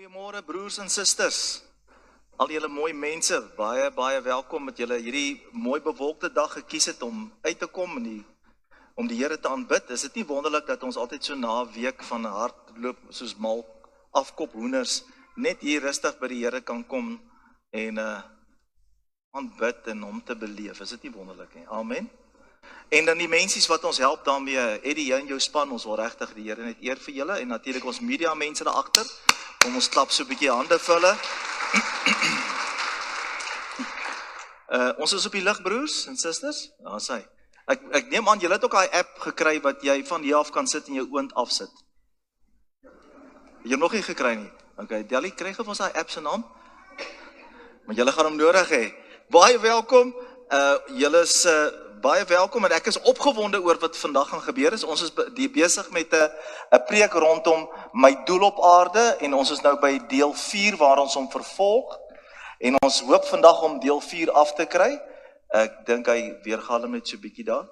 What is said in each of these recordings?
Goeiemôre broers en susters. Al julle mooi mense, baie welkom dat julle hierdie mooi bewolkte dag gekies het om uit te kom en om die Here te aanbid. Is dit nie wonderlik dat ons altyd so na 'n week van hardloop soos mal afkop hoenders net hier rustig by die Here kan kom en aanbid en hom te beleef. Is dit nie wonderlik nie? Amen. En dan die mensies wat ons help daarmee, Eddie en jou span, ons wil regtig die Here net eer vir julle en natuurlik ons media mense daar agter. Kom ons klap so 'n bietjie hande vir hulle. Ons is op die lig, broers en susters. Daar's hy. Ek neem aan julle het ook daai app gekry wat jy van hier af kan sit en jou oond afsit. Jy nog nie gekry nie. Okay, Delly, kry gou ons daai app se naam. Maar julle gaan hom nodig hê. Baie welkom. Julle is baie welkom en ek is opgewonde oor wat vandag gaan gebeur. Ons is besig met 'n preek rondom my doel op aarde en ons is nou by deel 4 waar ons hom vervolg en ons hoop vandag om deel 4 af te kry. Ek dink hy weergalm net so 'n bietjie daar.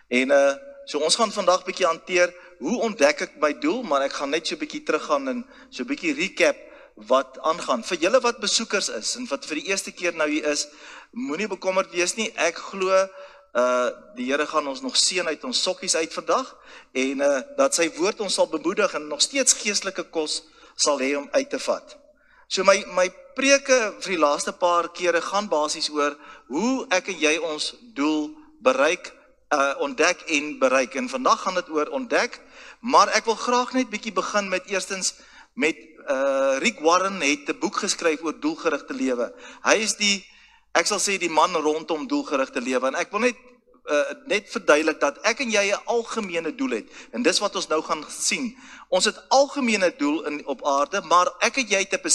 En so ons gaan vandag bietjie hanteer hoe ontdek ek my doel, maar ek gaan net so 'n bietjie teruggaan en so 'n bietjie recap wat aangaan. Vir julle wat besoekers is en wat vir die eerste keer nou hier is, moenie bekommerd wees nie. Ek glo die Here gaan ons nog seën uit ons sokkies uit vandag en dat sy woord ons sal bemoedig en nog steeds geestelike kos sal hê om uit te vat. So my preke vir die laaste paar kere gaan basies oor hoe ek en jy ons doel bereik, ontdek en bereik. En vandag gaan dit oor ontdek, maar ek wil graag net bietjie begin met eerstens met Rick Warren het 'n boek geskryf oor doelgerigte lewe. Hy is ek sal sê die man rondom doelgerigte lewe en ek wil net verduidelik dat ek en jy 'n algemene doel het en dis wat ons nou gaan sien. Ons het algemene doel op aarde, maar ek en jy het 'n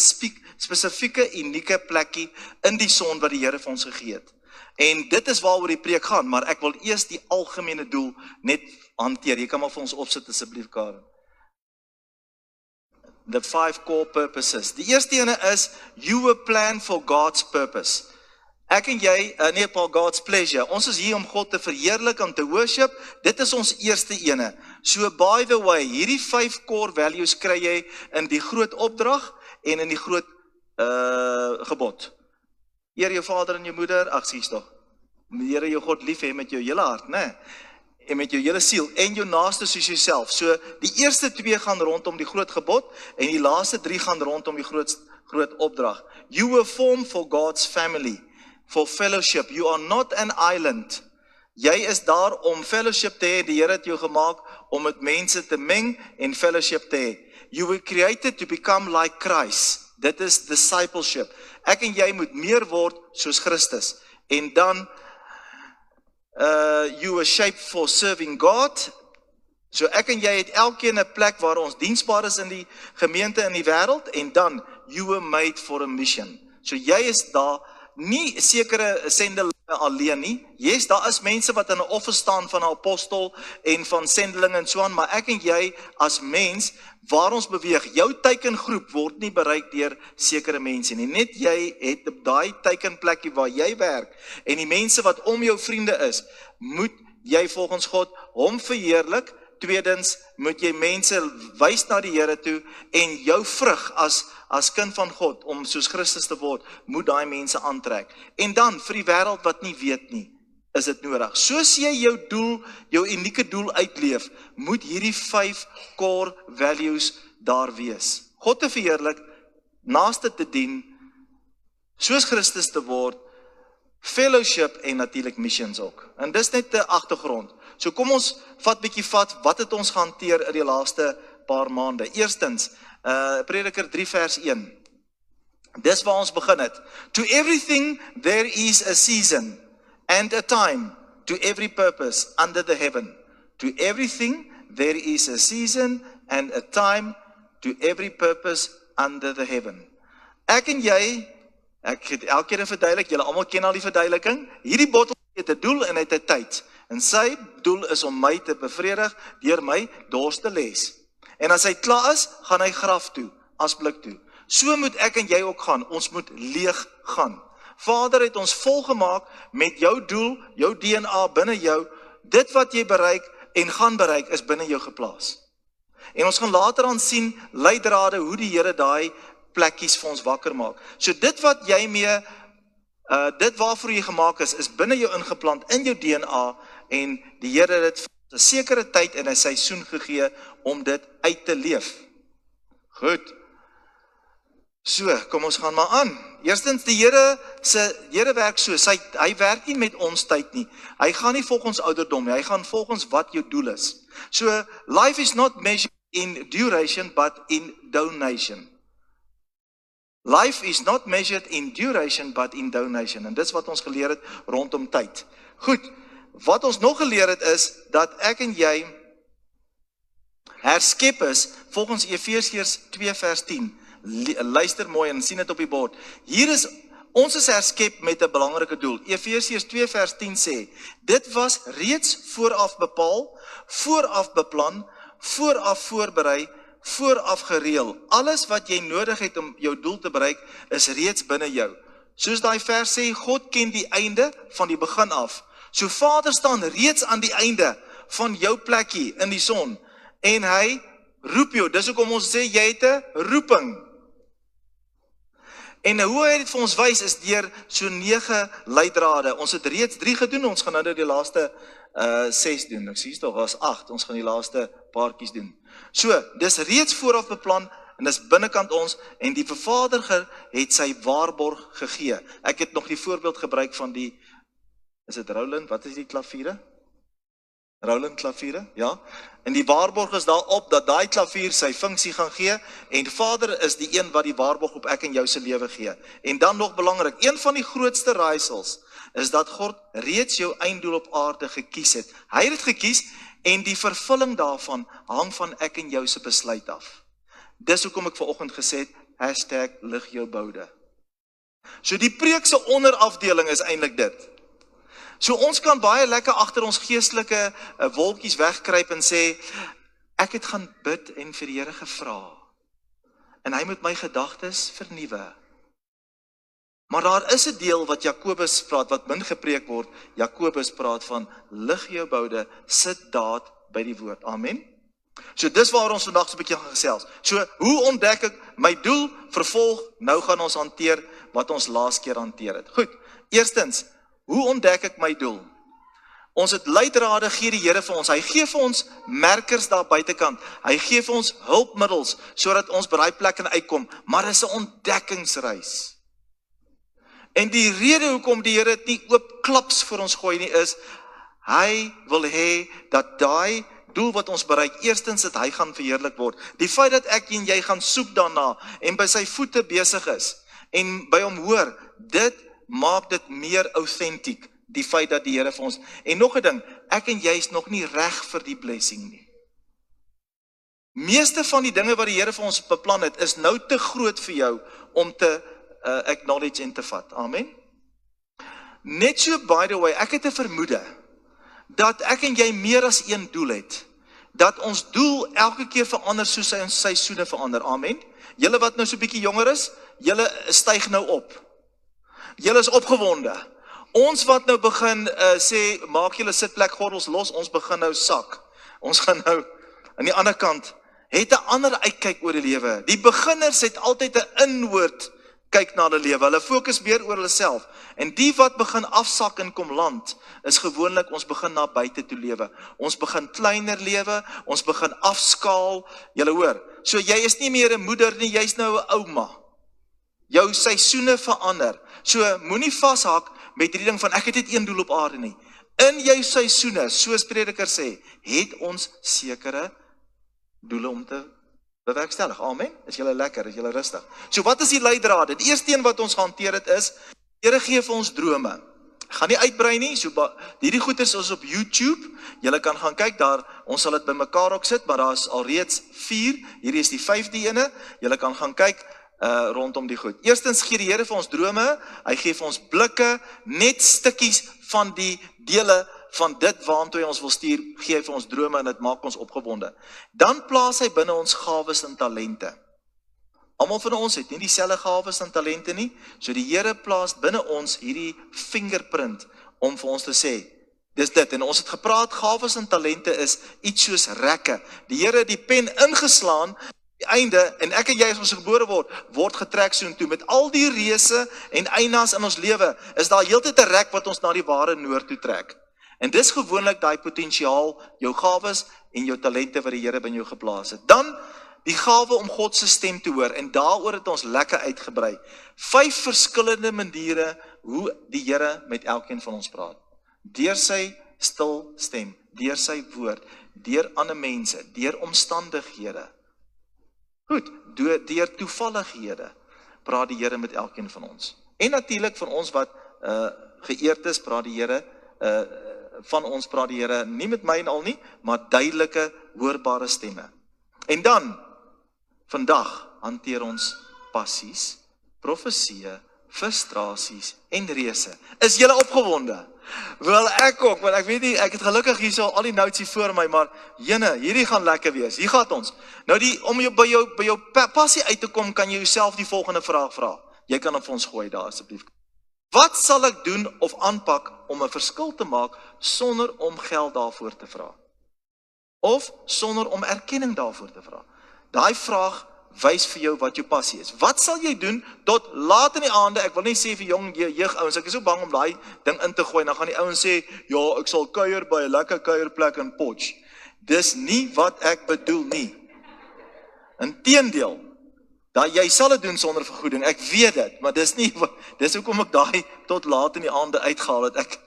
spesifieke unieke plekkie in die son wat die Here vir ons gegee het. En dit is waaroor die preek gaan, maar ek wil eers die algemene doel net hanteer. Jy kan maar vir ons opsit asseblief, Karen. The 5 core purposes. Die eerste ene is you were planned for God's purpose. Ek en jy, for God's pleasure. Ons is hier om God te verheerlik en te worship. Dit is ons eerste ene. So by the way, hierdie 5 core values kry jy in die groot opdrag en in die groot gebod. Eer jou vader en jou moeder, sies tog. Die Here jou God lief hê met jou hele hart, né? En met jou hele siel en jou naaste soos jouself. So die eerste 2 gaan rondom die groot gebod en die laaste 3 gaan rondom die groot opdrag. You were formed for God's family, for fellowship. You are not an island. Jy is daar om fellowship te hê. Die Here het jou gemaak om met mense te meng en fellowship te hê. You were created to become like Christ. Dit is discipleship. Ek en jy moet meer word soos Christus. En dan you were shaped for serving God. So ek en jy het elkeen 'n plek waar ons diensbaar is in die gemeente in die wêreld en dan you were made for a mission. So jy is daar nie sekere sendelinge alleen nie. Yes, daar is mense wat in 'n office staan van 'n apostel en van sendelinge en so aan, maar ek en jy as mens waar ons beweeg, jou teikengroep word nie bereik deur sekere mense nie. Net jy het daai teikenplekkie waar jy werk en die mense wat om jou vriende is, moet jy volgens God hom verheerlik. Tweedens moet jy mense wys na die Here toe en jou vrug as kind van God om soos Christus te word, moet daai mense aantrek. En dan vir die wêreld wat nie weet nie, is dit nodig. Soos jy jou doel, jou unieke doel uitleef, moet hierdie 5 core values daar wees. God te verheerlik, naaste te dien, soos Christus te word, fellowship en natuurlik missions ook. En dis net 'n agtergrond. So kom ons vat wat het ons gehanteer in die laaste paar maande. Eerstens, Prediker 3 vers 1. Dis waar ons begin het. To everything there is a season and a time, to every purpose under the heaven. To everything there is a season and a time, to every purpose under the heaven. Ek en jy, ek het elke keer verduidelik, julle almal ken al die verduideliking. Hierdie bottel het 'n doel en hy het 'n tyd. En sy doel is om my te bevredig deur my dors te les. En as hy klaar is, gaan hy graf toe, as blik toe. So moet ek en jy ook gaan. Ons moet leeg gaan. Vader het ons volgemaak met jou doel, jou DNA binne jou. Dit wat jy bereik en gaan bereik is binne jou geplaas. En ons gaan later aan sien leidrade hoe die Here daai plekkies vir ons wakker maak. So dit wat jy mee, dit waarvoor jy gemaak is binne jou ingeplant, in jou DNA, en die Here het dit vir 'n sekere tyd en 'n seisoen gegee om dit uit te leef. Goed. So, kom ons gaan maar aan. Eerstens, die Here werk so, hy werk nie met ons tyd nie. Hy gaan nie volgens ouderdom nie, hy gaan volgens wat jou doel is. So, life is not measured in duration, but in donation. Life is not measured in duration, but in donation. En dit is wat ons geleer het rondom tyd. Goed, wat ons nog geleer het is, dat ek en jy herskep is, volgens Efesiërs 2 vers 10. Luister mooi en sien dit op die bord. Ons is herskep met 'n belangrike doel. Efesiërs 2 vers 10 sê, dit was reeds vooraf bepaal, vooraf beplan, vooraf voorberei, vooraf gereël. Alles wat jy nodig het om jou doel te bereik, is reeds binne jou. Soos daai vers sê, God ken die einde van die begin af. So Vader staan reeds aan die einde van jou plekkie in die son, en hy roep jou. Dis hoekom ons sê, jy het 'n roeping. En hoe hy dit vir ons wys, is deur so 9 leidrade. Ons het reeds 3 gedoen, ons gaan nou die laaste 6 doen. Ek sê toch, was 8, ons gaan die laaste paartjies doen. So, dis reeds vooraf beplan, en dis binnekant ons, en die Vervaardiger het sy waarborg gegee. Ek het nog die voorbeeld gebruik van die, is dit Roland, wat is die klaviere? Roland klaviere, ja. En die waarborg is daarop, dat daai klavier sy funksie gaan gee, en Vader is die een wat die waarborg op ek en jou se lewe gee. En dan nog belangrik, een van die grootste raaisels, is dat God reeds jou einddoel op aarde gekies het. Hy het dit gekies, en die vervulling daarvan hang van ek en jou se besluit af. Dis hoekom ek vanoggend gesê het, #lig jou boude. So die preek se onderafdeling is eintlik dit. So ons kan baie lekker agter ons geestelike wolkies wegkruip en sê, ek het gaan bid en vir die Here gevra. En hy moet my gedagtes vernuwe. Maar daar is 'n deel wat Jakobus praat, wat min gepreek word. Jakobus praat van, lig jou boude, sit daad by die woord. Amen. So dis waar ons vandag so 'n bietjie gaan gesels. So, hoe ontdek ek my doel? Vervolg, nou gaan ons hanteer wat ons laas keer hanteer het. Goed, eerstens, hoe ontdek ek my doel? Ons het leidrade, gee die Here vir ons. Hy gee vir ons merkers daar buitekant. Hy gee vir ons hulpmiddels, sodat ons by daai plek kan uitkom. Maar dit is 'n ontdekkingsreis. En die rede hoekom die Here dit nie oop klaps vir ons gooi nie is, hy wil hê dat daai doel wat ons bereik, eerstens dat hy gaan verheerlik word. Die feit dat ek en jy gaan soek daarna, en by sy voete besig is, en by hom hoor, dit maak dit meer autentiek, die feit dat die Here vir ons, en nog 'n ding, ek en jy is nog nie reg vir die blessing nie. Meeste van die dinge wat die Here vir ons beplan het, is nou te groot vir jou, om te acknowledge en te vat, amen. Net so, by the way, ek het 'n vermoede, dat ek en jy meer as een doel het, dat ons doel elke keer verander, soos ons seisoene verander, amen. Julle wat nou so 'n bietjie jonger is, julle styg nou op. Julle is opgewonde. Ons wat nou begin sê, maak julle sitplekgordels los, ons begin nou sak. Ons gaan nou, aan die ander kant, het 'n ander uitkyk oor die lewe. Die beginners het altyd 'n inward kyk na hulle lewe. Hulle fokus meer oor hulle self. En die wat begin afsak en kom land, is gewoonlik ons begin na buite toe lewe. Ons begin kleiner lewe, ons begin afskaal. Julle hoor, so jy is nie meer 'n moeder nie, jy's nou 'n ouma. Jou seisoene verander. So moenie vashak met die ding van ek het net een doel op aarde nie. In jou seisoene, soos Prediker sê, het ons sekere doele om te bewerkstellig. Amen. Is julle lekker, is julle rustig. So wat is die leidrade? Die eerste een wat ons gehanteer het is, Here gee vir ons drome. Ek gaan nie uitbrei nie, so hierdie goeders is op YouTube. Julle kan gaan kyk daar, ons sal dit bymekaar ook sit, maar daar is alreeds 4. Hierdie is die 5de ene. Julle kan gaan kyk rondom die goed. Eerstens gee die Here vir ons drome, hy gee vir ons blikke, net stukkies van die dele van dit waartoe hy ons wil stuur, gee hy vir ons drome en dit maak ons opgewonde. Dan plaas hy binne ons gawes en talente. Almal van ons het nie dieselfde gawes en talente nie, so die Here plaas binne ons hierdie fingerprint om vir ons te sê, dis dit, en ons het gepraat, gawes en talente is iets soos rekke. Die Here het die pen ingeslaan, Die einde, en ek en jy as ons gebore word getrek soontoe. Met al die reëse en eienaars in ons lewe, is daar heeltyd 'n rek wat ons na die ware noord toe trek. En dis gewoonlik daai potensiaal, jou gawes en jou talente wat die Here binne jou geplaas het. Dan die gawe om God se stem te hoor, en daaroor het ons lekker uitgebrei. 5 verskillende maniere hoe die Here met elkeen van ons praat. Deur sy stil stem, deur sy woord, deur ander mense, deur omstandighede. Goed, deur toevallighede praat die Here met elkeen van ons. En natuurlik van ons wat geëerd is, praat die Here, van ons praat die Here, nie met my en al nie, maar duidelike, hoorbare stemme. En dan, vandag, hanteer ons passies, profesieë, frustrasies en reëse. Is julle opgewonde? Wel, ek ook, want ek weet nie, ek het gelukkig hierso al die notes hier voor my, maar jene, hierdie gaan lekker wees. Hier gaan ons. Nou om by jou passie uit te kom, kan jy jouself die volgende vraag vra. Jy kan op ons gooi daar asseblief. Wat sal ek doen of aanpak om 'n verskil te maak sonder om geld daarvoor te vra? Of sonder om erkenning daarvoor te vra? Daai vraag wys vir jou wat jou passie is. Wat sal jy doen tot laat in die aande? Ek wil nie sê vir jong jeugouens, ek is so bang om daai ding in te gooi, dan gaan die ouens sê, ja, ek sal kuier by 'n lekker kuierplek in Potch. Dis nie wat ek bedoel nie. Inteendeel, dat jy sal dit doen sonder vergoeding, ek weet dit, maar dis hoekom ek daai tot laat in die aande uitgehaal het.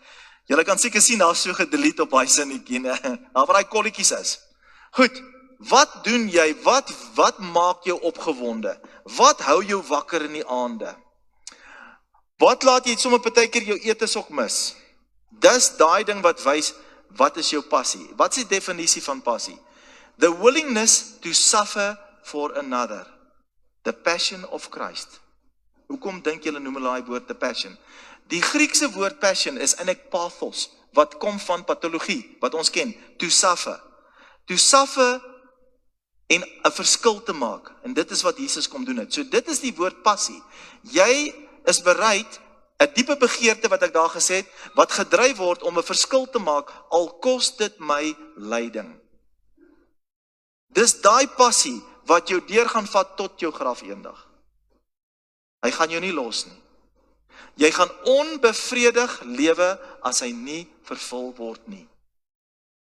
Julle kan seker sien, daar's so gedelete op daai sinnetjie, daar waar daai kolletjies is. Goed, wat doen jy? Wat maak jou opgewonde? Wat hou jou wakker in die aande? Wat laat jy sommer partykeer jou etes ook mis? Dis daai ding wat wys, wat is jou passie? Wat is die definisie van passie? The willingness to suffer for another. The passion of Christ. Hoekom dink julle noem hulle daai woord the passion? Die Griekse woord passion is eintlik pathos, wat kom van patologie, wat ons ken, to suffer. To suffer en 'n verskil te maak. En dit is wat Jesus kom doen het. So dit is die woord passie. Jy is bereid, 'n diepe begeerte wat ek daar gesê het, wat gedryf word om 'n verskil te maak, al kos dit my lyding. Dis daai passie wat jou deur gaan vat tot jou graf eendag. Hy gaan jou nie los nie. Jy gaan onbevredig lewe as hy nie vervul word nie.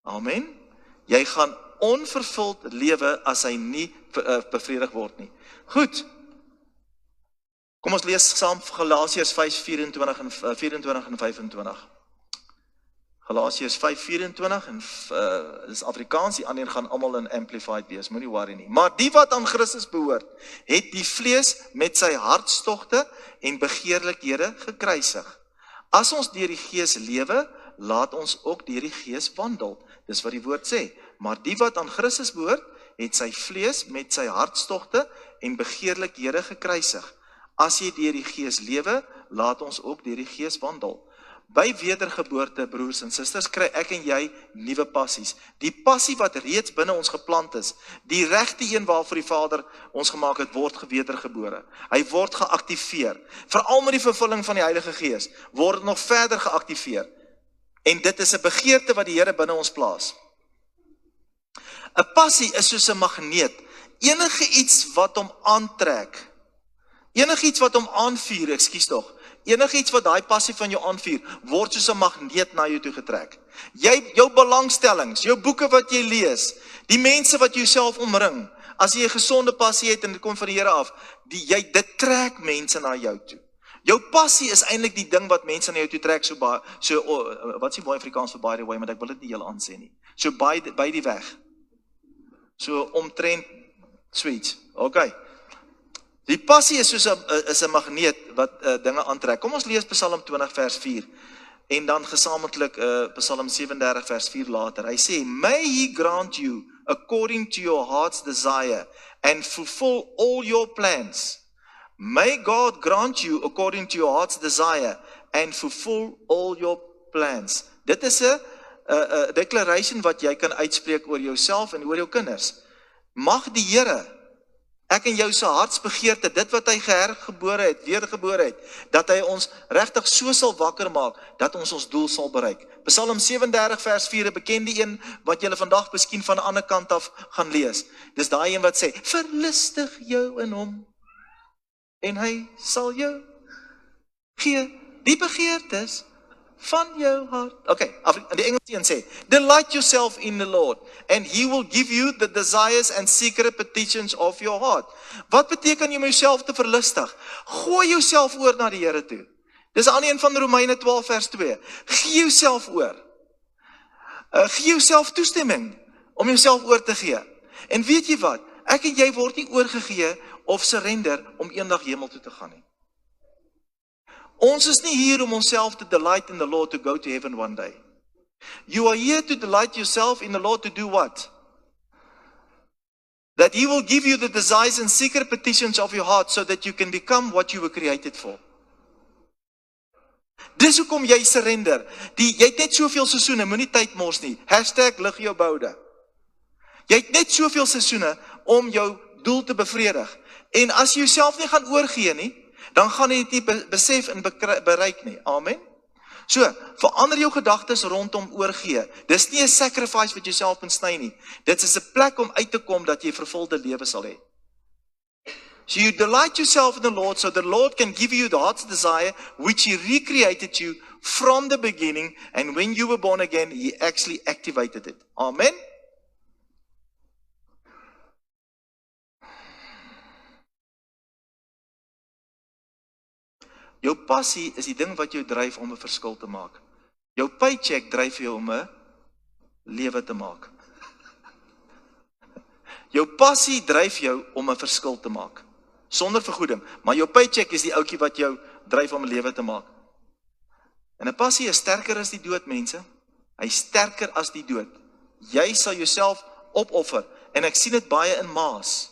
Amen. Jy gaan onvervuld lewe as hy nie bevredig word nie. Goed. Kom ons lees saam Galasiërs 5:24 en 25. Galasiërs 5:24 en dis Afrikaans, die ander gaan almal in amplified wees, moenie worry nie. Maar die wat aan Christus behoort, het die vlees met sy hartstogte en begeerlikhede gekruisig. As ons deur die Gees lewe, laat ons ook deur die Gees wandel. Dis wat die woord sê. Maar die wat aan Christus behoort, het sy vlees met sy hartstogte en begeerlikhede gekruisig. As jy deur die Gees lewe, laat ons ook deur die Gees wandel. By wedergeboorte, broers en susters, kry ek en jy nuwe passies. Die passie wat reeds binne ons geplant is, die regte een waarvoor die Vader ons gemaak het, word wedergebore. Hy word geaktiveer. Veral met die vervulling van die Heilige Gees, word het nog verder geaktiveer. En dit is 'n begeerte wat die Here binne ons plaas. 'n Passie is soos 'n magneet. Enige iets wat hom aantrek, enige iets wat hom aanvuur, enige iets wat daai passie van jou aanvuur, word soos 'n magneet na jou toe getrek. Jou belangstellings, jou boeke wat jy lees, die mense wat jouself omring, as jy 'n gesonde passie het en dit kom van die Here af, dit trek mense na jou toe. Jou passie is eintlik die ding wat mense na jou toe trek, wat is die mooi Afrikaans vir by the way, maar ek wil dit nie heel aansê nie. So by die weg. So omtrent sweet. Okay. Die passie is soos 'n magneet wat dinge aantrek. Kom ons lees Psalm 20 vers 4 en dan gesamentlik Psalm 37 vers 4 later. Hy sê, "May he grant you according to your heart's desire and fulfill all your plans." May God grant you according to your heart's desire and fulfill all your plans. Dit is 'n declaration wat jy kan uitspreek oor jouself en oor jou kinders. Mag die Here ek en jou se hartsbegeerte, dit wat hy gehergebore het, weergebore het, dat hy ons regtig so sal wakker maak, dat ons doel sal bereik. Psalm 37 vers 4, 'n bekende een, wat julle vandag miskien van 'n ander kant af gaan lees. Dis daai een wat sê, verlustig jou in hom, en hy sal jou gee die begeertes van jou hart. Okay, die Engelse een sê, delight yourself in the Lord, and he will give you the desires and secret petitions of your heart. Wat beteken om jouself te verlustig? Gooi jouself oor na die Here toe. Dis aan een van Romeine 12 vers 2. Gee jouself oor. Gee jouself toestemming om jouself oor te gee. En weet jy wat? Ek en jy word nie oorgegee of surrender om eendag hemel toe te gaan nie. Ons is nie hier om onsself te delight in the Lord to go to heaven one day. You are here to delight yourself in the Lord to do what? That he will give you the desires and secret petitions of your heart so that you can become what you were created for. Dis hoekom jy surrender. Jy het net soveel seisoene, moenie tyd mors nie. #lig jou boude. Jy het net soveel seisoene om jou doel te bevredig. En as jy jouself nie gaan oorgee nie, dan gaan jy dit nie besef en bereik nie. Amen. So, verander jou gedagtes rondom oorgee. Dis nie 'n sacrifice wat jy self moet sny nie. Dit is 'n plek om uit te kom dat jy vervulde lewe sal hê. So you delight yourself in the Lord so the Lord can give you the heart's desire which he recreated you from the beginning, and when you were born again, he actually activated it. Amen. Jou passie is die ding wat jou dryf om 'n verskil te maak. Jou paycheck dryf jou om 'n lewe te maak. Jou passie dryf jou om 'n verskil te maak, sonder vergoeding. Maar jou paycheck is die ouetjie wat jou dryf om 'n lewe te maak. En 'n passie is sterker as die dood, mense. Hy is sterker as die dood. Jy sal jouself opoffer. En ek sien dit baie in ma's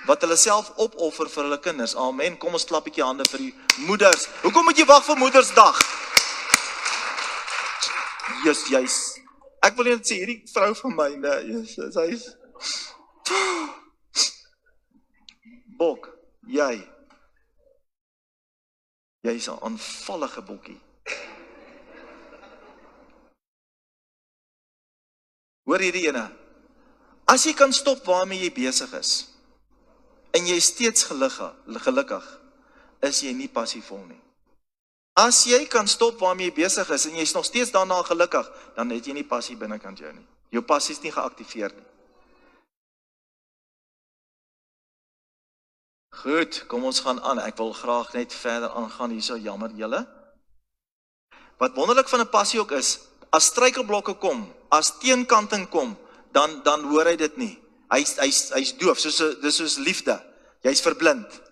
wat hulle self opoffer vir hulle kinders. Amen. Kom ons klap 'n bietjie hande vir die moeders. Hoekom moet jy wag vir Moedersdag? Jy's. Ek wil net sê, hierdie vrou van my, sy's Bok, jy's 'n aanvallige bokkie. Hoor hierdie ene. As jy kan stop waarmee jy besig is, en jy is steeds gelukkig, is jy nie passievol nie. As jy kan stop waarmee jy besig is, en jy is nog steeds daarna gelukkig, dan het jy nie passie binnekant jou nie. Jou passie is nie geactiveer nie. Goed, kom ons gaan aan. Ek wil graag net verder aangaan hierso, jammer julle. Wat wonderlik van 'n passie ook is, as struikelblokke kom, as teenkanting kom, dan hoor hy dit nie. Hy's doof, dis soos liefde. Jy's verblind.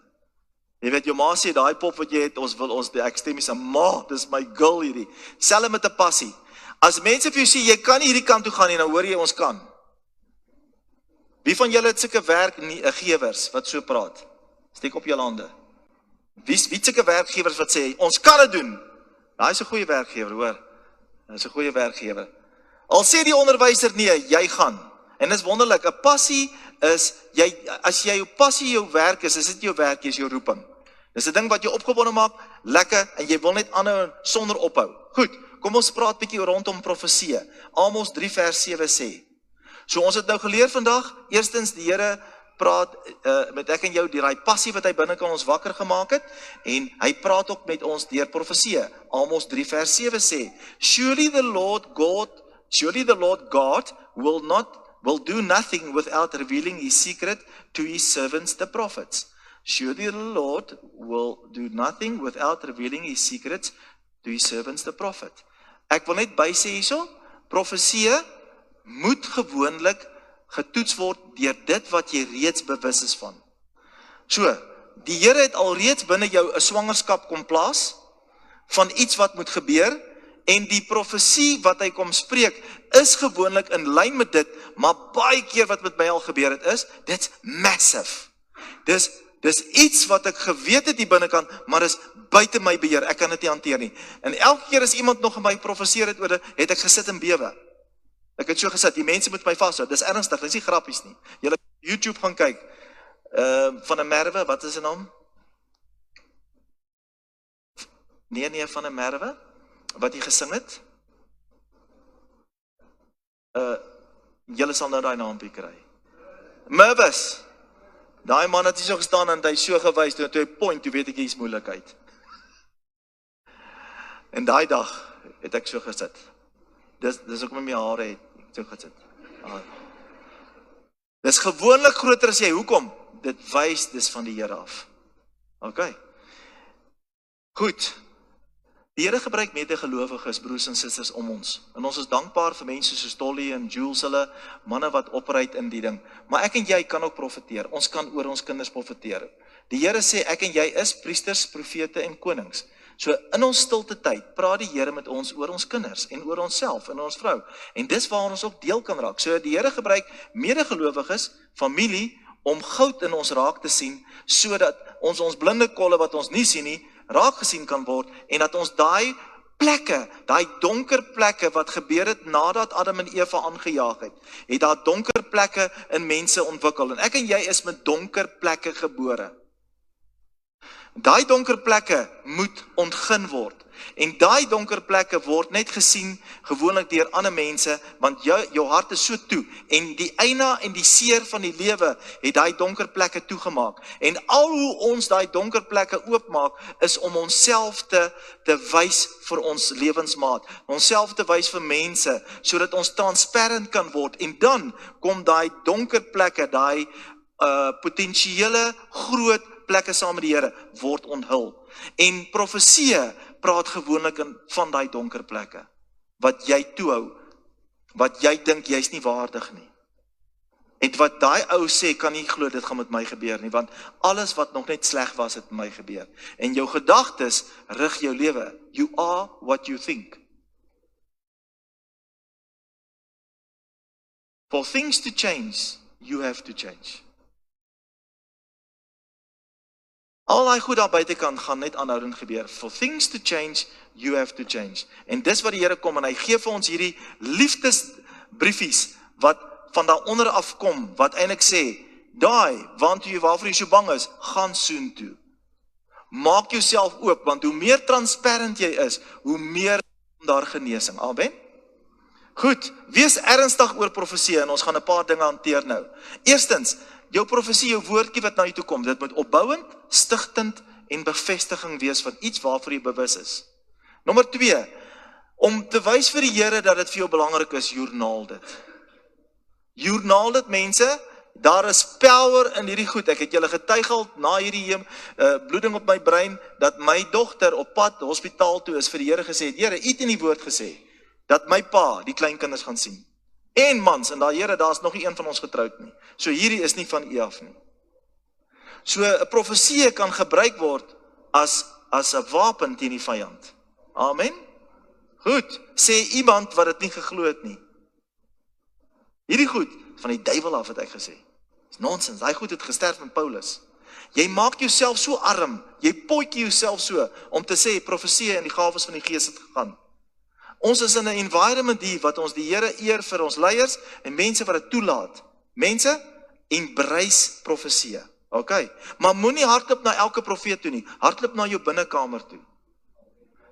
Jy weet, jou ma sê, daai pop wat jy het, ek stem nie, ma, dis my girl hierdie. Selfs met 'n passie. As mense vir jou sê, jy kan nie hierdie kant toe gaan nie, dan hoor jy, ons kan. Wie van julle het sulke werkgewers wat so praat? Steek op julle hande. Wie het sulke werkgewers wat sê, ons kan dit doen? Daai is 'n goeie werkgewer, hoor. Dis 'n goeie werkgewer. Al sê die onderwyser nee, jy gaan. En dis wonderlik, 'n passie is, as jy jou passie jou werk is dit jou werk, is jou roeping. Dis 'n ding wat jou opgewonde maak, lekker, en jy wil net aanhou sonder ophou. Goed, kom ons praat bietjie rondom profesie. Amos 3 vers 7 sê. So ons het nou geleer vandag, eerstens die Here praat met ek en jou deur daai passie wat hy binnekant ons wakker gemaak het, en hy praat ook met ons deur profesie. Amos 3 vers 7 sê, Surely the Lord God will do nothing without revealing his secret to his servants, the prophets. Surely the Lord will do nothing without revealing his secrets to his servants, the prophet. Ek wil net bysê hierso, profesie moet gewoonlik getoets word deur dit wat jy reeds bewus is van. So, die Here het alreeds binne jou 'n swangerskap kom plaas van iets wat moet gebeur, en die profesie wat hy kom spreek is gewoonlik in lyn met dit, maar baie keer wat met my al gebeur het is, dit's massive. Dis iets wat ek geweet het die binnekant, maar is buite my beheer, ek kan dit nie hanteer nie. En elke keer as iemand nog in my profeseer het oor dit, het ek gesit en bewe. Ek het so gesit, die mense moet my vashou, dis ernstig, dis nie grappies nie. Julle YouTube gaan kyk, Van 'n Merwe, wat is sy naam? Nee, van 'n Merwe, wat jy gesing het. Julle sal nou daai naampie kry. Merwes, daai man het so gestaan en hy so gewys, toe hy point, toe weet ek hier's moeilikheid. En daai dag het ek so gesit. Dis ook met my hare het ek so gesit. Dis gewoonlik groter as jy, hoekom? Dit wys, dis van die Here af. OK. Goed. Die Here gebruik medegelowiges, broers en susters, om ons. En ons is dankbaar vir mense soos Dolly en Jules, hulle manne wat opreit in die ding. Maar ek en jy kan ook profeteer. Ons kan oor ons kinders profeteer. Die Here sê, ek en jy is priesters, profete en konings. So in ons stilte tyd, praat die Here met ons oor ons kinders en oor onsself en ons vrou. En dis waar ons ook deel kan raak. So die Here gebruik medegelowiges, familie, om goud in ons raak te sien, sodat ons blinde kolle wat ons nie sien nie, raak gesien kan word, en dat ons daai plekke, daai donker plekke wat gebeur het nadat Adam en Eva aangejaag het daar donker plekke in mense ontwikkel, en ek en jy is met donker plekke gebore. Daai donker plekke moet ontgin word, en daai donker plekke word net gesien gewoonlik deur ander mense, want jou hart is so toe, en die eina en die seer van die lewe het daai donker plekke toegemaak, en al hoe ons daai donker plekke oopmaak, is om onsself te wys vir ons lewensmaat, onsself te wys vir mense, sodat ons transparant kan word, en dan kom daai donker plekke, daai potensiële groot plekke saam met die Here, word onthul. En profesie praat gewoonlik van daai donker plekke, wat jy toehou, wat jy dink jy's nie waardig nie. En wat daai ou sê, kan nie glo dit gaan met my gebeur nie, want alles wat nog net sleg was, het met my gebeur. En jou gedagtes rig jou lewe. You are what you think. For things to change, you have to change. Al die goed daar buitekant gaan net aanhoudend gebeur. For things to change, you have to change. En dis wat die Here kom, en hy gee vir ons hierdie liefdesbriefies, wat van daaronder afkom, wat eintlik sê, daai, want jy waarvoor jy so bang is, gaan soontoe. Maak jouself oop, want hoe meer transparant jy is, hoe meer daar genesing. Amen? Goed, wees ernstig oor profesie, en ons gaan 'n paar dinge hanteer nou. Eerstens, jou profesie, jou woordjie wat na jou toe kom, dit moet opbouend, stigtend en bevestiging wees van iets waarvoor jy bewus is. Nommer 2, om te wys vir die Here dat dit vir jou belangrik is, joernaal dit. Joernaal dit, mense, daar is power in hierdie goed. Ek het julle getuig al na hierdie bloeding op my brein, dat my dogter op pad hospitaal toe is vir die Here gesê het, Here, u het in die woord gesê, dat my pa die kleinkinders gaan sien. En mans, en daar Here, daar is nog nie een van ons getroud nie. So hierdie is nie van u af nie. So 'n profesie kan gebruik word as 'n wapen teen die vyand. Amen. Goed, sê iemand wat dit nie geglo het nie. Hierdie goed van die duiwel af het ek gesê. Dis nonsens. Daai goed het gesterf met Paulus. Jy maak jouself so arm, jy potjie jouself so om te sê profesie en die gawes van die Gees het gegaan. Ons is in 'n environment hier wat ons die Here eer vir ons leiers en mense wat dit toelaat. Mense, embrace profesie. Okay, maar moenie hardloop na elke profeet toe nie. Hardloop na jou binnekamer toe.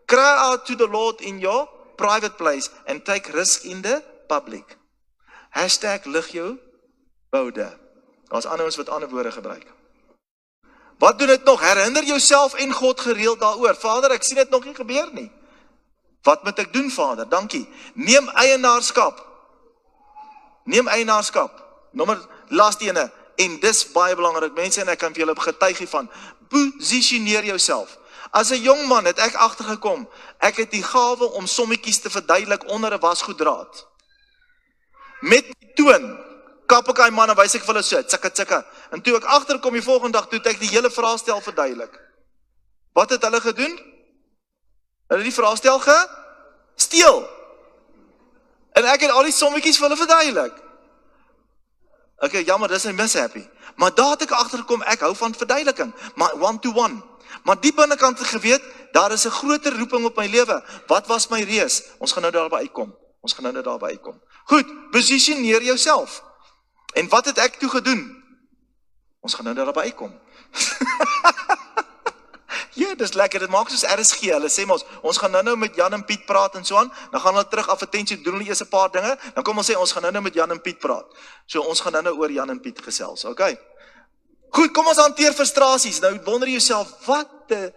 Cry out to the Lord in your private place and take risk in the public. #lig jou boude. Daar's ander ons wat ander woorde gebruik. Wat doen dit nog? Herinner jouself en God gereeld daaroor. Vader, ek sien dit nog nie gebeur nie. Wat moet ek doen, Vader? Dankie. Neem eienaarskap. Neem eienaarskap. Laaste ene, en dis baie belangrik, mense, en ek kan vir julle getuig hiervan. Positioneer jouself. As 'n jong man het ek agtergekom, ek het die gawe om sommetjies te verduidelik onder 'n wasgoeddraad. Met die toon, kap ek hy man en wys ek vir hulle so, tsikka. En toe ek agterkom die volgende dag, toe het ek die hele vraestel verduidelik. Wat het hulle gedoen? Hulle die vraestel gesteel. En ek het al die sommetjies vir hulle verduidelik. Okay, jammer, dis 'n mishappy. Maar daar het ek agtergekom, ek hou van verduideliking, maar one-to-one. Maar diep binnekant het geweet, daar is 'n groter roeping op my lewe. Wat was my reus? Ons gaan nou daarby uitkom. Goed, positioneer jouself. En wat het ek toe gedoen? Ons gaan nou daarby uitkom. Ja, dis lekker, dit maak soos RSG, hulle sê ons gaan nou met Jan en Piet praat en so aan, dan gaan hulle terug advertensie doen hulle eers 'n paar dinge, dan kom ons sê ons gaan nou met Jan en Piet praat. So ons gaan nou oor Jan en Piet gesels, okay? Goed, kom ons hanteer frustrasies. Nou wonder jy jouself, wat die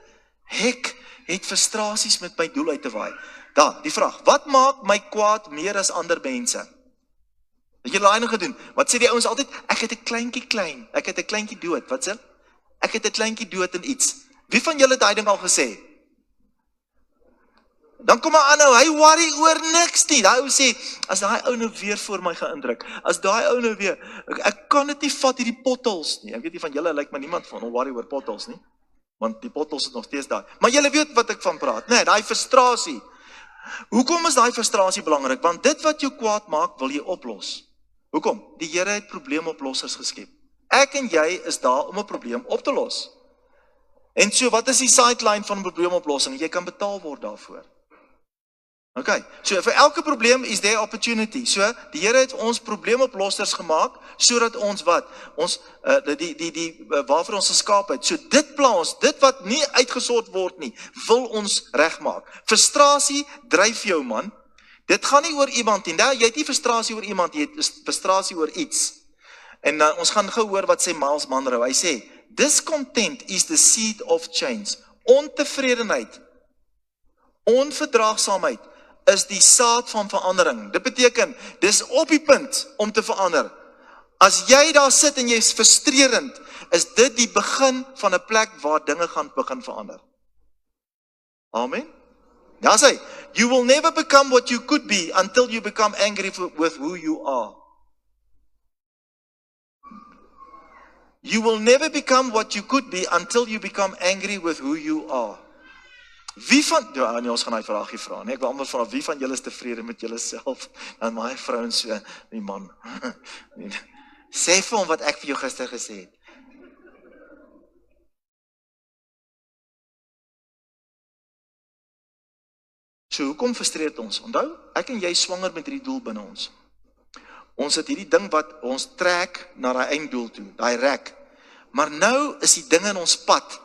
hek het frustrasies met my doel uit te waai? Daar, die vraag, wat maak my kwaad meer as ander mense? Het jy daai nog gedoen? Wat sê die ouens altyd? Ek het 'n kleintjie klein, ek het 'n kleintjie dood, wat sê? Ek het 'n kleintjie dood in iets. Wie van julle het daai ding al gesê? Dan kom maar aanhou, hy worry oor niks nie. Daai ou sê, as daai ou nou weer voor my gaan indruk, as daai ou nou weer, ek kan dit nie vat hierdie potholes nie. Ek weet nie van julle, lyk my niemand van hom worry oor potholes nie, want die potholes is nog steeds daar. Maar julle weet wat ek van praat, nee, daai frustrasie. Hoekom is daai frustrasie belangrik? Want dit wat jou kwaad maak, wil jy oplos. Hoekom? Die Here het probleemoplossers geskep. Ek en jy is daar om 'n probleem op te los. En so, wat is die sideline van 'n probleemoplossing? Jy kan betaal word daarvoor. Okay, so vir elke probleem is there opportunity. So, die Here het ons probleemoplossers gemaak, sodat ons wat? Ons, waarvoor ons geskaap het. So dit plaas, dit wat nie uitgesort word nie, wil ons regmaak. Frustrasie dryf jou, man. Dit gaan nie oor iemand nie. Jy het nie frustrasie oor iemand, jy het frustrasie oor iets. En ons gaan gou hoor wat sê Miles Monroe. Hy sê, discontent is the seed of change. Ontevredenheid, onverdraagsaamheid is die saad van verandering. Dit beteken, dis op die punt om te verander. As jy daar sit en jy is frustrerend, is dit die begin van 'n plek waar dinge gaan begin verander. Amen. Ja, sê, you will never become what you could be until you become angry with who you are. You will never become what you could be until you become angry with who you are. Wie van, ja, nee, ons gaan die vraagie vra, nee, ek wil anders vraag, wie van julle is tevrede met julle self, en my vrouens so, die man, sê vir hom wat ek vir jou gister gesê het. So, hoekom frustreer ons? Onthou, ek en jy swanger met hierdie doel binne ons. Ons het hierdie ding wat ons trek na die einddoel toe, die rek. Maar nou is die ding in ons pad,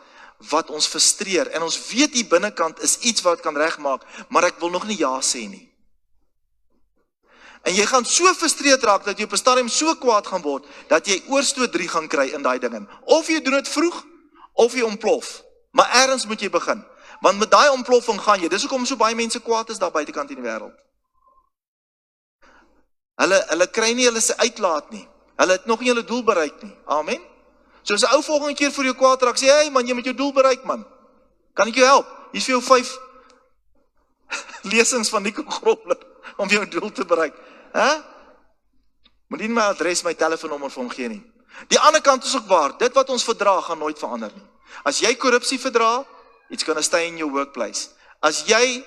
wat ons frustreer, en ons weet die binnekant is iets wat kan regmaak, maar ek wil nog nie ja sê nie. En jy gaan so frustreerd raak, dat jy op 'n stadium so kwaad gaan word, dat jy oorstoot 3 gaan kry in daai dinge. Of jy doen dit vroeg, of jy ontplof. Maar ergens moet jy begin. Want met daai ontploffing gaan jy, dis hoekom so baie mense kwaad is daar buitekant in die wêreld. Hulle kry nie hulle se uitlaat nie. Hulle het nog nie hulle doel bereik nie. Amen. So as 'n ou volgende keer vir jou kwaad raak, sê, hey man, jy moet jou doel bereik, man. Kan ek jou help? Hier is vir jou 5 lesings van Nico Grobler, om jou doel te bereik. Moet nie my adres, my telefoonnommer vir hom gee nie. Die ander kant is ook waar, dit wat ons verdra, gaan nooit verander nie. As jy korrupsie verdra, it's gonna stay in your workplace. As jy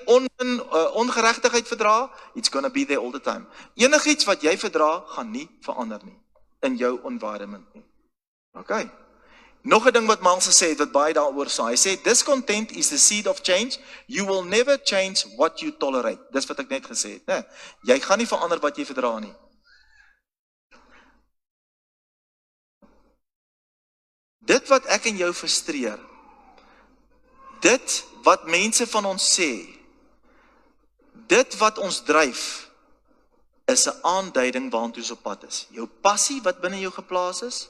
ongeregtigheid verdra, it's gonna be there all the time. Enigiets wat jy verdra, gaan nie verander nie, in jou environment nie. Okay. Nog 'n ding wat Miles gesê het, wat baie daaroor sê. Hy sê, discontent is the seed of change. You will never change what you tolerate. Dis wat ek net gesê het. Nee, jy gaan nie verander wat jy verdra nie. Dit wat ek en jou frustreer, dit wat mense van ons sê, dit wat ons dryf, is 'n aanduiding waantoe ons op pad is. Jou passie wat binne jou geplaas is,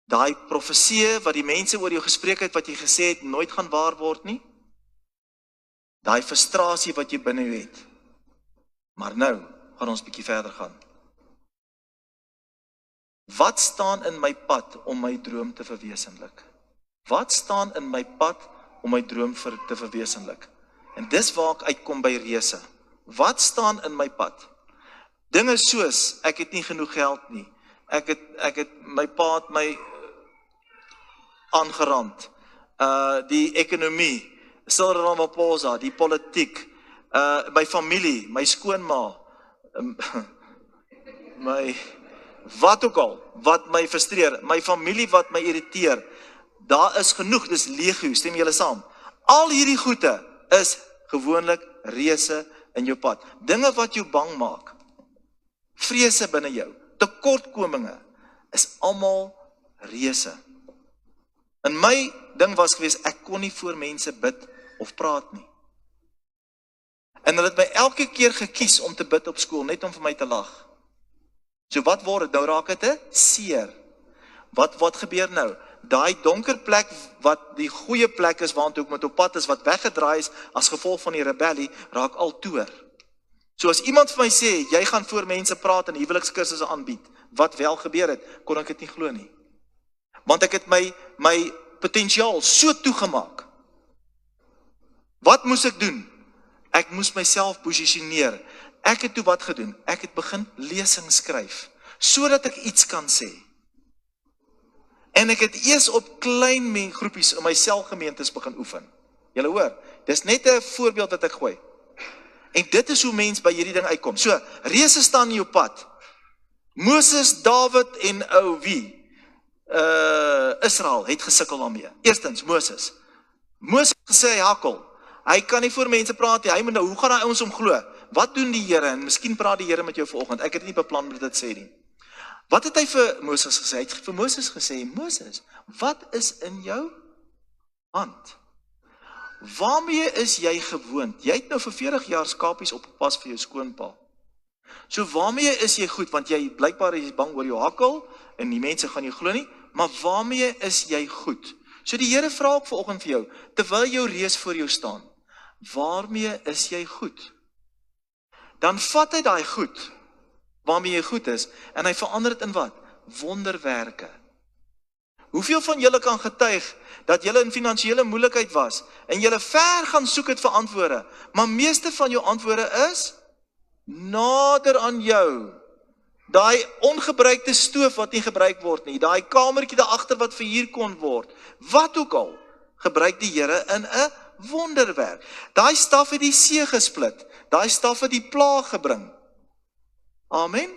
daai profesie wat die mense oor jou gespreek het, wat jy gesê het, nooit gaan waar word nie, daai frustrasie wat jy binne jou het. Maar nou, gaan ons bietjie verder gaan. Wat staan in my pad om my droom te verwesenlik? Wat staan in my pad om my droom te verwesenlik? En dis waar ek uitkom by reëse. Wat staan in my pad? Dinge soos, ek het nie genoeg geld nie. Ek het my pa het my aangerand. Die ekonomie, Cyril Ramaphosa, die politiek, my familie, my skoonma, my wat ook al, wat my frustreer, my familie wat my irriteer, daar is genoeg, dis legio, stem julle saam. Al hierdie goede is gewoonlik reëse in jou pad. Dinge wat jou bang maak, vrese binne jou, tekortkominge, is almal reëse. In my ding was gewees, ek kon nie voor mense bid of praat nie. En hulle het my elke keer gekies om te bid op skool, net om vir my te lag. So wat word het? Nou raak het 'n seer. Wat gebeur nou? Daai donker plek, wat die goeie plek is, waartoe ek met op pad is, wat weggedraai is, as gevolg van die rebellie, raak al toer. So as iemand vir my sê, jy gaan voor mense praat en huwelikskursusse aanbied, wat wel gebeur het, kon ek dit nie glo nie. Want ek het my potensiaal so toegemaak. Wat moes ek doen? Ek moes myself posisioneer. Ek het toe wat gedoen? Ek het begin lesing skryf, sodat ek iets kan sê. En ek het eers op klein groepies in my selgemeentes begin oefen. Julle hoor, dis net 'n voorbeeld wat ek gooi. En dit is hoe mens by hierdie ding uitkom. So, reëse staan in jou pad. Moses, Dawid en wie? Israel het gesukkel daarmee. Eerstens, Moses. Moses gesê hy hakkel. Hy kan nie voor mense praat nie. Hy moet nou, hoe gaan hy ons om glo? Wat doen die Here? En miskien praat die Here met jou vanoggend. Ek het nie beplan om dit sê nie. Wat het hy vir Moses gesê? Hy het vir Moses gesê, Moses, wat is in jou hand? Waarmee is jy gewoond? Jy het nou vir 40 jaar skapies opgepas vir jou skoonpa. So waarmee is jy goed? Want jy blykbaar is bang oor jou hakkel en die mense gaan jou glo nie, maar waarmee is jy goed? So die Here vra ook vanoggend vir jou, terwyl jou reus voor jou staan, waarmee is jy goed? Dan vat hy daai goed, waarmee jy goed is, en hy verander dit in wat? Wonderwerke. Hoeveel van julle kan getuig, dat julle in finansiële moeilikheid was, en julle ver gaan soek het vir antwoorde, maar meeste van jou antwoorde is, nader aan jou. Daai ongebruikte stoof wat nie gebruik word nie, daai kamertjie daar agter wat verhuur kon word, wat ook al, gebruik die Here in 'n wonderwerk. Daai staf het die see gesplit, daai staf het die plaag gebring. Amen.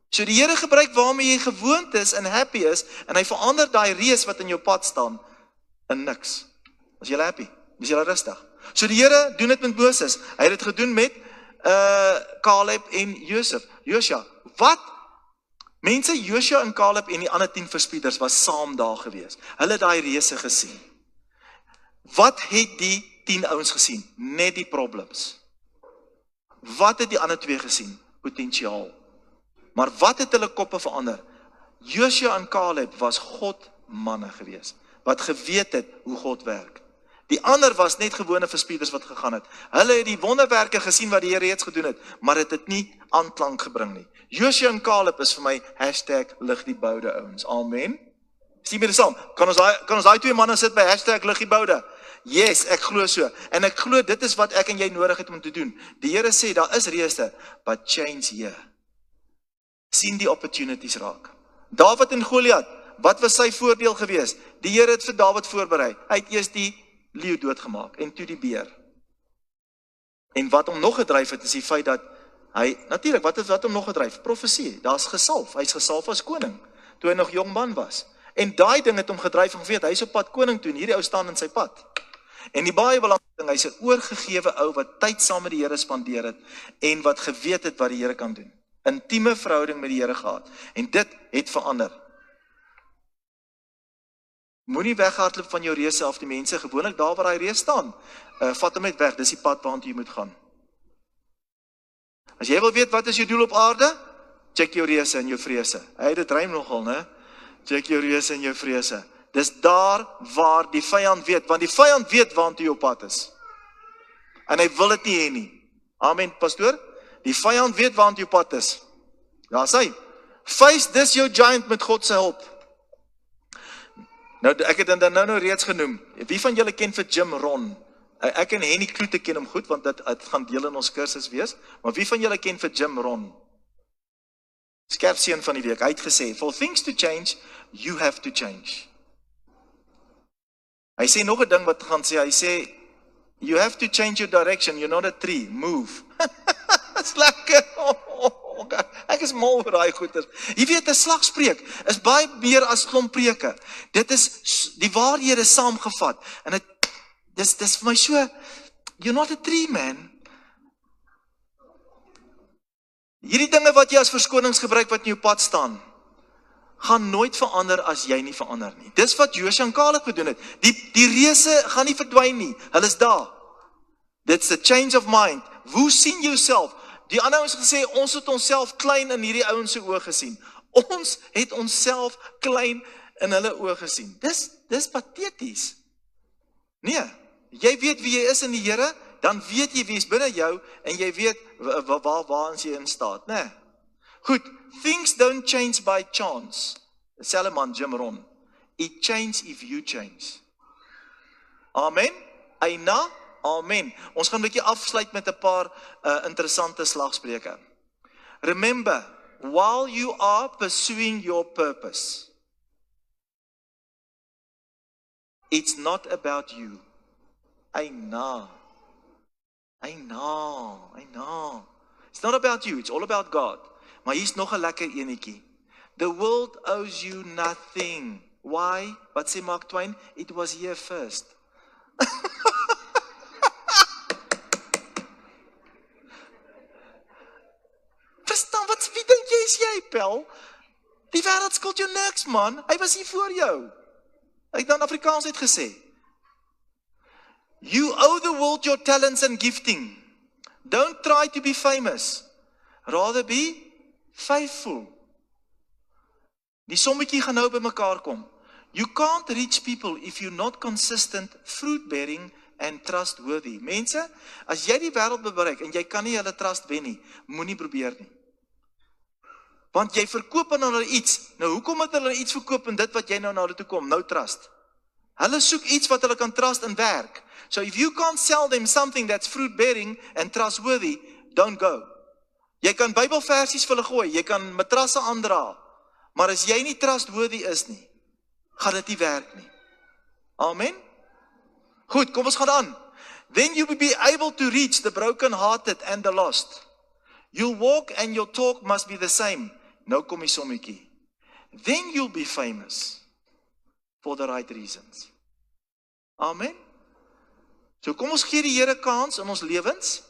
So die Here gebruik waarmee jy gewoond is en happy is, en hy verander daai reus wat in jou pad staan, in niks. Is jy happy? Is jy rustig? So die Here doen dit met Moses, hy het dit gedoen met Caleb en Josua. Wat? Mense, Josua en Caleb en die ander 10 verspieders was saam daar gewees. Hulle het daai reëse gesien. Wat het die 10 ouens gesien? Net die problems. Wat het die ander 2 gesien? Potensiaal. Maar wat het hulle koppe verander? Josua en Caleb was God manne gewees, wat geweet het hoe God werk. Die ander was net gewone verspieders wat gegaan het. Hulle het die wonderwerke gesien wat die Here reeds gedoen het, maar het nie aanklank gebring nie. Josua en Caleb is vir my #lig die boude ouens. Amen. Sien jy dit saam? Kan ons daai 2 manne sit by #lig die boude? Yes, ek glo so. En ek glo dit is wat ek en jy nodig het om te doen. Die Here sê daar is reëse, but change here. Sien die opportunities raak. Dawid en Goliat, wat was sy voordeel geweest? Die Here het vir Dawid voorberei. Hy het eers die leeu doodgemaak en toe die beer. En wat hom nog gedryf het is die feit dat hy, natuurlik, wat hom nog gedryf? Profesie, daar's gesalf, hy's gesalf as koning, toe hy nog jong man was. En daai ding het hom gedryf en geweet, hy's op pad koning toe en hierdie ou staan in sy pad. En die baie belangrike ding, hy's 'n oorgegewe ou wat tyd saam met die Here spandeer het en wat geweet het wat die Here kan doen. Intieme verhouding met die Here gehad. En dit het verander. Moenie weghardloop van jou reëse af. Die mense gewoonlik daar waar hy reës staan, vat hom net weg, dis die pad waartoe jy moet gaan. As jy wil weet wat is jou doel op aarde, check jou reëse en jou vrese. Hy het dit rym nogal, né? Check jou reëse en jou vrese. Dis daar waar die vyand weet, want die vyand weet waartoe jy op pad is. En hy wil dit nie hê nie. Amen, pastoor. Die vyand weet waartoe jy op pad is. Ja, sê. Face dis jou giant met God se hulp. Nou, ek het dit nou reeds genoem. Wie van julle ken vir Jim Rohn? Ek en Henny Kloete ken hom goed, want dit gaan deel in ons kursus wees. Maar wie van julle ken vir Jim Rohn? Skerpseun van die week. Hy het gesê, for things to change, you have to change. Hy sê nog 'n ding wat gaan sê, hy sê, you have to change your direction, you're not a tree, move. Dit's lekker. Ek is mal oor daai goeters. Jy weet, 'n slagspreuk is baie meer as klomp preke. Dit is die waarhede saamgevat. En dis vir my so, you're not a tree, man. Hierdie dinge wat jy as verskonings gebruik wat in jou pad staan, gaan nooit verander as jy nie verander nie. Dis wat Josua en Caleb gedoen het. Die reëse gaan nie verdwyn nie. Hulle is daar. That's the change of mind. Hoe sien jy jouself? Die ander ouens gesê, ons het onsself klein in hierdie ouens se oë gesien. Ons het onsself klein in hulle oë gesien. Dis pateties. Nee, jy weet wie jy is in die Here, dan weet jy wie is binne jou, en jy weet waar jy in staat, nee. Goed, things don't change by chance. Salomon Jim Rohn. It changes if you change. Amen. Eina. Amen. Ons gaan 'n bietjie afsluit met 'n paar interessante slagspreuke. Remember, while you are pursuing your purpose, it's not about you. Eina. It's not about you, it's all about God. Maar hier's nog 'n lekker enetjie. The world owes you nothing. Why? Wat sê Mark Twain? It was here first. Verstaan, wie dink jy is jy, Pel? Die wêreld skuld jou niks, man. Hy was hier voor jou. Hy het dan Afrikaans uitgesê. You owe the world your talents and gifting. Don't try to be famous. Rather be faithful. Die sommetjie gaan nou by mekaar kom. You can't reach people if you're not consistent, fruit-bearing and trustworthy. Mense, as jy die wêreld bereik en jy kan nie hulle trust wen nie, moenie probeer nie. Want jy verkoop aan hulle iets. Nou hoekom het hulle iets verkoop en dit wat jy nou na hulle toe kom? Nou trust. Hulle soek iets wat hulle kan trust in werk. So if you can't sell them something that's fruit-bearing and trustworthy, don't go. Jy kan Bybelversies vir hulle gooi, jy kan matrasse aandra, maar as jy nie trustworthy is nie, gaan dit nie werk nie. Amen? Goed, kom ons gaan aan. Then you will be able to reach the broken-hearted and the lost. You'll walk and your talk must be the same. Nou kom die sommetjie. Then you'll be famous for the right reasons. Amen? So kom ons gee die Here kans in ons lewens,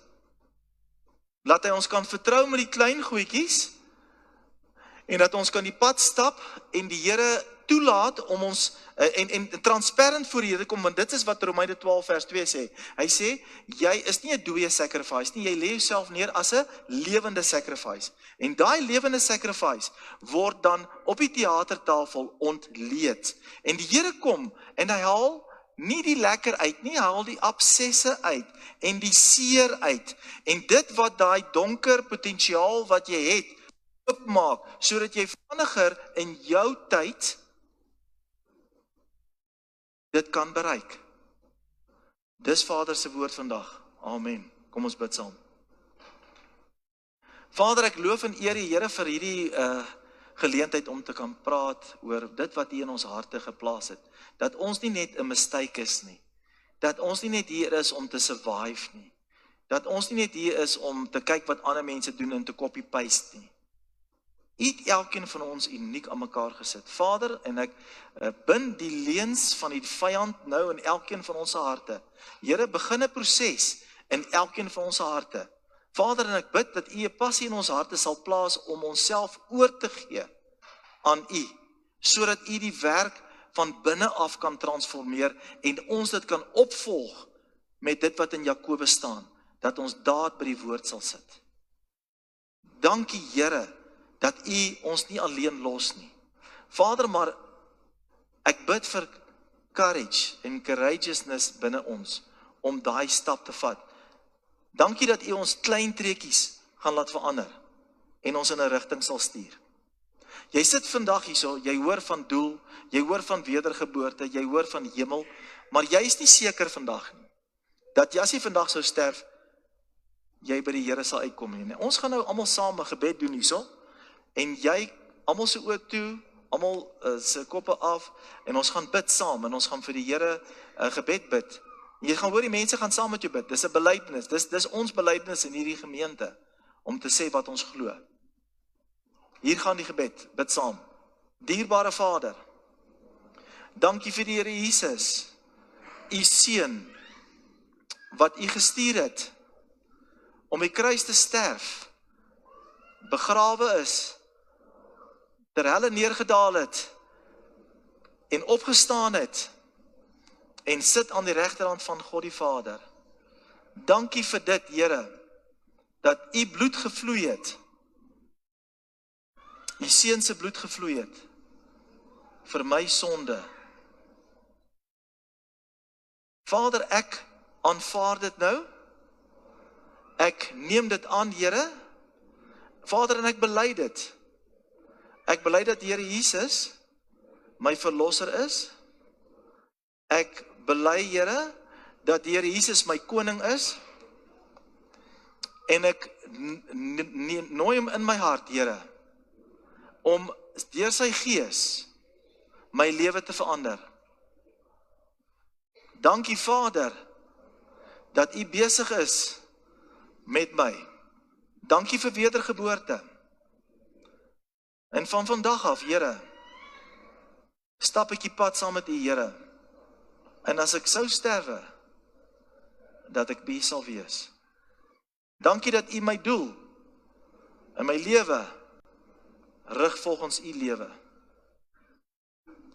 laat hy ons kan vertrou met die klein goedjies, en dat ons kan die pad stap, en die Here toelaat om ons, en transparant voor die Here kom, want dit is wat Romeine 12 vers 2 sê. Hy sê, jy is nie 'n dooie sacrifice nie, jy lê jouself neer as 'n lewende sacrifice. En daai lewende sacrifice word dan op die teatertafel ontleed. En die Here kom, en hy haal nie die lekker uit nie, haal die absesse uit, en die seer uit, en dit wat daai donker potensiaal wat jy het, opmaak, sodat jy vinniger in jou tyd dit kan bereik. Dis Vader se woord vandag. Amen. Kom ons bid saam. Vader, ek loof en eer die Here vir hierdie geleentheid om te kan praat oor dit wat U in ons harte geplaas het. Dat ons nie net 'n mistake is nie. Dat ons nie net hier is om te survive nie. Dat ons nie net hier is om te kyk wat ander mense doen en te copy-paste nie. U het elkeen van ons uniek aan mekaar gesit. Vader, en ek bind die leuns van die vyand nou in elkeen van ons harte. Here, begin 'n proses in elkeen van ons harte. Vader, en ek bid dat U 'n passie in ons harte sal plaas om onsself oor te gee aan U, sodat U die werk van binne af kan transformeer en ons dit kan opvolg met dit wat in Jakobus staan, dat ons daad by die woord sal sit. Dankie Here, dat U ons nie alleen los nie. Vader, maar ek bid vir courage en courageousness binne ons, om daai stap te vat. Dankie dat U ons klein treetjies gaan laat verander, en ons in 'n rigting sal stuur. Jy sit vandag hierso, jy hoor van doel, jy hoor van wedergeboorte, jy hoor van hemel, maar jy is nie seker vandag nie, dat as jy vandag sou sterf, jy by die Here sal uitkom nie. Ons gaan nou almal saam 'n gebed doen hierso, en jy, almal se oë toe, almal se koppe af, en ons gaan bid saam, en ons gaan vir die Here 'n gebed bid. Jy gaan hoor, die mense gaan saam met jou bid, dis 'n belydenis, dis ons belydenis in hierdie gemeente, om te sê wat ons glo. Hier gaan die gebed, bid saam. Dierbare Vader, dankie vir die Here Jesus, U seun, wat U gestuur het, om die kruis te sterf, begrawe is, ter helle neergedaal het, en opgestaan het, en sit aan die regterhand van God die Vader. Dankie vir dit, Here, dat u bloed gevloei het, u seun se bloed gevloei het, vir my sonde. Vader, ek aanvaar dit nou, ek neem dit aan, Here, Vader, en ek bely dit. Ek bely dat die Here Jesus my verlosser is. Ek bely, Here, dat die Here Jesus my koning is. En ek nooi hom in my hart, Here, om deur sy gees my lewe te verander. Dankie, Vader, dat u besig is met my. Dankie vir wedergeboorte. En van vandag af, Here, stap ek die pad saam met u, Here. En as ek sou sterwe, dat ek by u sal wees. Dankie dat u my doel in my lewe rig volgens u lewe.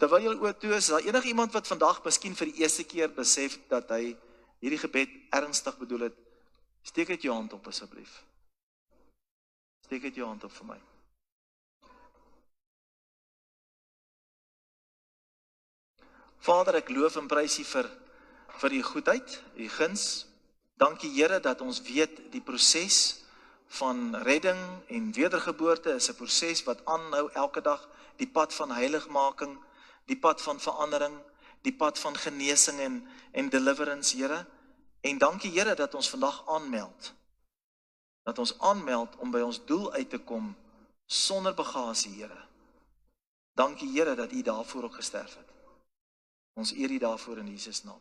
Terwyl jy oor toe is daar enige iemand wat vandag miskien vir die eerste keer besef dat hy hierdie gebed ernstig bedoel het, steek uit jou hand op asseblief. Steek uit jou hand op vir my. Vader, ek loof en prys u vir u goedheid, u guns. Dankie, Here, dat ons weet die proses van redding en wedergeboorte is 'n proses wat aanhou elke dag, die pad van heiligmaking, die pad van verandering, die pad van genesing en deliverance, Here. En dankie, Here, dat ons vandag aanmeld. Dat ons aanmeld om by ons doel uit te kom sonder bagasie, Here. Dankie, Here, dat u daarvoor ook gesterf het. Ons eer u daarvoor in Jesus naam.